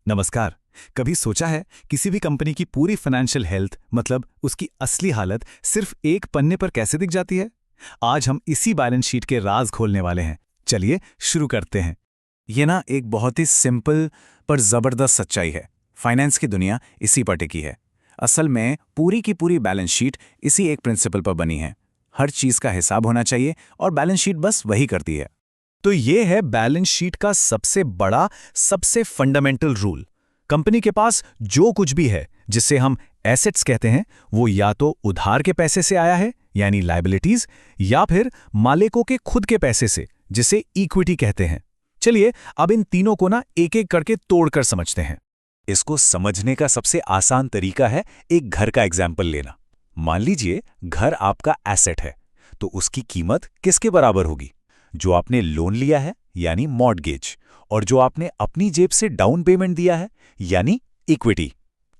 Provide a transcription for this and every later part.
नमस्कार। कभी सोचा है किसी भी कंपनी की पूरी फाइनेंशियल हेल्थ मतलब उसकी असली हालत सिर्फ एक पन्ने पर कैसे दिख जाती है? आज हम इसी बैलेंस शीट के राज खोलने वाले हैं। चलिए शुरू करते हैं। ये ना एक बहुत ही सिंपल पर ज़बरदस्त सच्चाई है। फाइनेंस की दुनिया इसी पर टिकी है। असल में पूरी की पूरी बैलेंस शीट इसी एक प्रिंसिपल पर बनी है। हर चीज़ का हिसाब होना चाहिए और बैलेंस शीट बस वही करती है। तो ये है बैलेंस शीट का सबसे बड़ा, सबसे फंडामेंटल रूल। कंपनी के पास जो कुछ भी है जिसे हम एसेट्स कहते हैं, वो या तो उधार के पैसे से आया है यानी लायबिलिटीज, या फिर मालिकों के खुद के पैसे से जिसे इक्विटी कहते हैं। चलिए अब इन तीनों को ना एक एक करके तोड़कर समझते हैं। इसको समझने का सबसे आसान तरीका है एक घर का एग्जाम्पल लेना। मान लीजिए घर आपका एसेट है, तो उसकी कीमत किसके बराबर होगी? जो आपने लोन लिया है यानी मॉर्टगेज, और जो आपने अपनी जेब से डाउन पेमेंट दिया है यानी इक्विटी।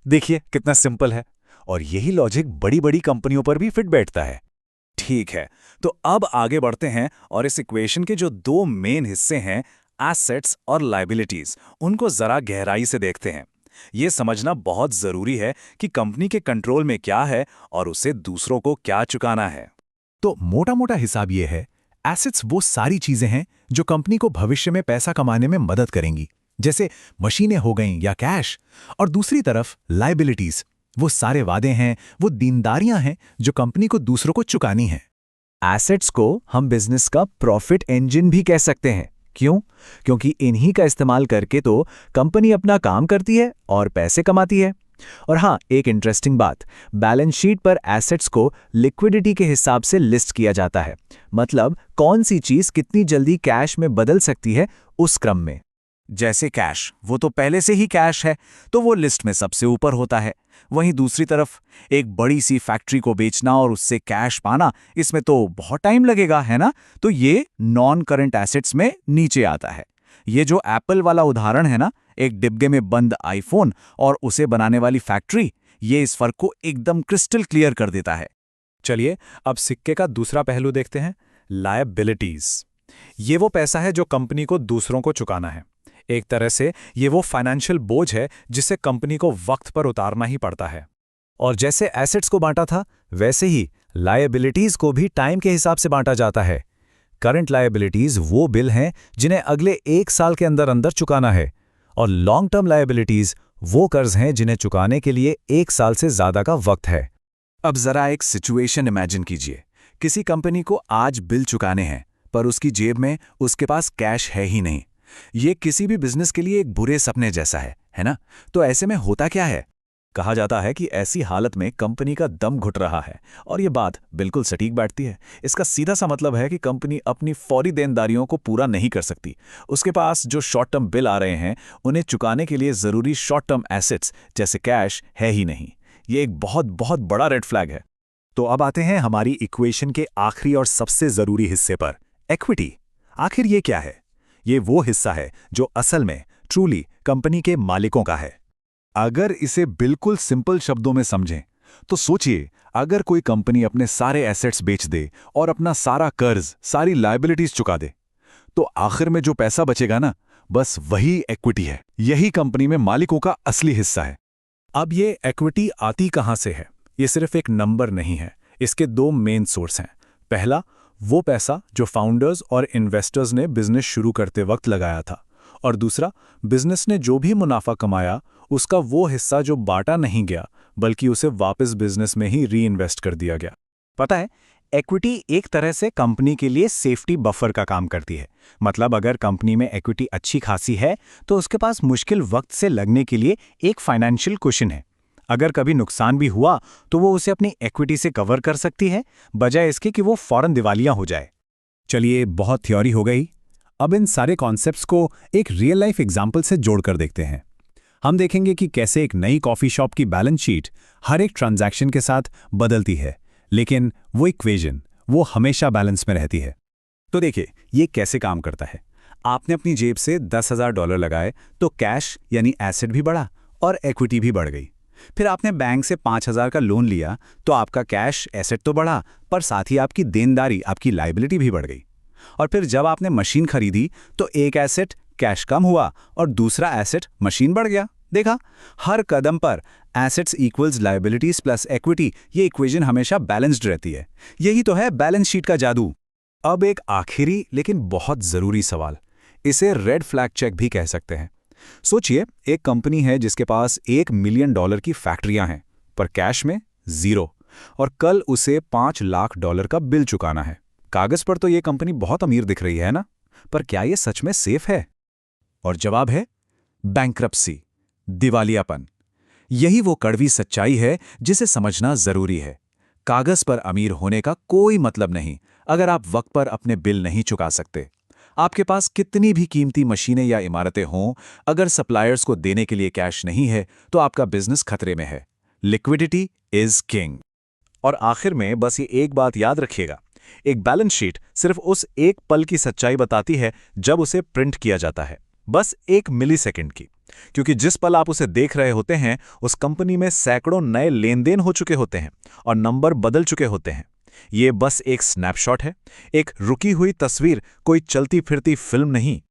देखिए कितना सिंपल है। और यही लॉजिक बड़ी बड़ी कंपनियों पर भी फिट बैठता है। ठीक है, तो अब आगे बढ़ते हैं और इस इक्वेशन के जो दो मेन हिस्से हैं, एसेट्स और लायबिलिटीज, उनको जरा गहराई से देखते हैं। ये समझना बहुत जरूरी है कि कंपनी के कंट्रोल में क्या है और उसे दूसरों को क्या चुकाना है। तो मोटा मोटा हिसाब ये है, एसेट्स वो सारी चीजें हैं जो कंपनी को भविष्य में पैसा कमाने में मदद करेंगी, जैसे मशीनें हो गईं या कैश। और दूसरी तरफ लायबिलिटीज वो सारे वादे हैं, वो दीनदारियां हैं जो कंपनी को दूसरों को चुकानी हैं। एसेट्स को हम बिजनेस का प्रॉफिट इंजन भी कह सकते हैं। क्यों? क्योंकि इन्हीं का इस्तेमाल करके तो कंपनी अपना काम करती है और पैसे कमाती है। और हाँ, एक इंटरेस्टिंग बात, बैलेंस शीट पर एसेट्स को लिक्विडिटी के हिसाब से लिस्ट किया जाता है। मतलब कौन सी चीज कितनी जल्दी कैश में बदल सकती है, उस क्रम में। जैसे कैश, वो तो पहले से ही कैश है, तो वो लिस्ट में सबसे ऊपर होता है। वहीं दूसरी तरफ एक बड़ी सी फैक्ट्री को बेचना और उससे कैश पाना, इसमें तो बहुत टाइम लगेगा, है ना? तो ये नॉन करंट एसेट्स में नीचे आता है। ये जो एप्पल वाला उदाहरण है ना, एक डिब्बे में बंद आईफोन और उसे बनाने वाली फैक्ट्री, ये इस फर्क को एकदम क्रिस्टल क्लियर कर देता है। चलिए अब सिक्के का दूसरा पहलू देखते हैं, लायबिलिटीज। ये वो पैसा है जो कंपनी को दूसरों को चुकाना है। एक तरह से ये वो फाइनेंशियल बोझ है जिसे कंपनी को वक्त पर उतारना ही पड़ता है। और जैसे एसेट्स को बांटा था, वैसे ही लायबिलिटीज को भी टाइम के हिसाब से बांटा जाता है। करंट लायबिलिटीज वो बिल हैं जिन्हें अगले 1 साल के अंदर अंदर चुकाना है, और लॉन्ग टर्म लायबिलिटीज वो कर्ज हैं जिन्हें चुकाने के लिए 1 साल से ज्यादा का वक्त है। अब जरा एक सिचुएशन इमेजिन कीजिए। किसी कंपनी को आज बिल चुकाने हैं, पर उसकी जेब में उसके पास कैश है ही नहीं। ये किसी भी बिजनेस के लिए एक बुरे सपने जैसा है ना? तो ऐसे में होता क्या है? कहा जाता है कि ऐसी हालत में कंपनी का दम घुट रहा है, और ये बात बिल्कुल सटीक बैठती है। इसका सीधा सा मतलब है कि कंपनी अपनी फौरी देनदारियों को पूरा नहीं कर सकती। उसके पास जो शॉर्ट टर्म बिल आ रहे हैं, उन्हें चुकाने के लिए जरूरी शॉर्ट टर्म एसेट्स जैसे कैश है ही नहीं। ये एक बहुत बहुत बड़ा रेड फ्लैग है। तो अब आते हैं हमारी इक्वेशन के आखिरी और सबसे जरूरी हिस्से पर, इक्विटी। आखिर ये क्या है? ये वो हिस्सा है जो असल में ट्रूली कंपनी के मालिकों का है। अगर इसे बिल्कुल सिंपल शब्दों में समझें तो सोचिए, अगर कोई कंपनी अपने सारे एसेट्स बेच दे और अपना सारा कर्ज, सारी लायबिलिटीज चुका दे, तो आखिर में जो पैसा बचेगा ना, बस वही इक्विटी है। यही कंपनी में मालिकों का असली हिस्सा है। अब ये इक्विटी आती कहां से है? ये सिर्फ एक नंबर नहीं है। इसके दो मेन सोर्स हैं। पहला, वो पैसा जो फाउंडर्स और इन्वेस्टर्स ने बिजनेस शुरू करते वक्त लगाया था, और दूसरा, बिजनेस ने जो भी मुनाफा कमाया उसका वो हिस्सा जो बांटा नहीं गया, बल्कि उसे वापस बिजनेस में ही री इन्वेस्ट कर दिया गया। पता है, इक्विटी एक तरह से कंपनी के लिए सेफ्टी बफर का काम करती है। मतलब अगर कंपनी में इक्विटी अच्छी खासी है तो उसके पास मुश्किल वक्त से लगने के लिए एक फाइनेंशियल कुशन है। अगर कभी नुकसान भी हुआ तो वो उसे अपनी इक्विटी से कवर कर सकती है, बजाय इसके कि वो फौरन दिवालिया हो जाए। चलिए, बहुत थ्योरी हो गई। अब इन सारे कॉन्सेप्ट्स को एक रियल लाइफ एग्जाम्पल से जोड़कर देखते हैं। हम देखेंगे कि कैसे एक नई कॉफी शॉप की बैलेंस शीट हर एक ट्रांजैक्शन के साथ बदलती है, लेकिन वो इक्वेशन वो हमेशा बैलेंस में रहती है। तो देखिए, ये कैसे काम करता है। आपने अपनी जेब से $10,000 लगाए तो कैश यानी एसेट भी बढ़ा और इक्विटी भी बढ़ गई। फिर आपने बैंक से 5,000 का लोन लिया तो आपका कैश एसेट तो बढ़ा, पर साथ ही आपकी देनदारी, आपकी लायबिलिटी भी बढ़ गई। और फिर जब आपने मशीन खरीदी तो एक एसेट कैश कम हुआ और दूसरा एसेट मशीन बढ़ गया। देखा, हर कदम पर assets equals liabilities plus equity, ये इक्वेशन हमेशा बैलेंस्ड रहती है। यही तो है बैलेंस शीट का जादू। अब एक आखिरी लेकिन बहुत जरूरी सवाल, इसे रेड फ्लैग चेक भी कह सकते हैं। सोचिए, एक कंपनी है जिसके पास $1 मिलियन की फैक्ट्रियां हैं, पर कैश में जीरो, और कल उसे $5 लाख का बिल चुकाना है। कागज पर तो ये कंपनी बहुत अमीर दिख रही है ना, पर क्या ये सच में सेफ है? और जवाब है बैंक्रप्सी, दिवालियापन। यही वो कड़वी सच्चाई है जिसे समझना जरूरी है। कागज पर अमीर होने का कोई मतलब नहीं अगर आप वक्त पर अपने बिल नहीं चुका सकते। आपके पास कितनी भी कीमती मशीनें या इमारतें हों, अगर सप्लायर्स को देने के लिए कैश नहीं है तो आपका बिजनेस खतरे में है। Liquidity is king. और आखिर में बस ये एक बात याद रखिएगा, एक बैलेंस शीट सिर्फ उस एक पल की सच्चाई बताती है जब उसे प्रिंट किया जाता है, बस 1 मिलीसेकंड की। क्योंकि जिस पल आप उसे देख रहे होते हैं, उस कंपनी में सैकड़ों नए लेन देन हो चुके होते हैं और नंबर बदल चुके होते हैं। ये बस एक स्नैपशॉट है, एक रुकी हुई तस्वीर, कोई चलती फिरती फिल्म नहीं।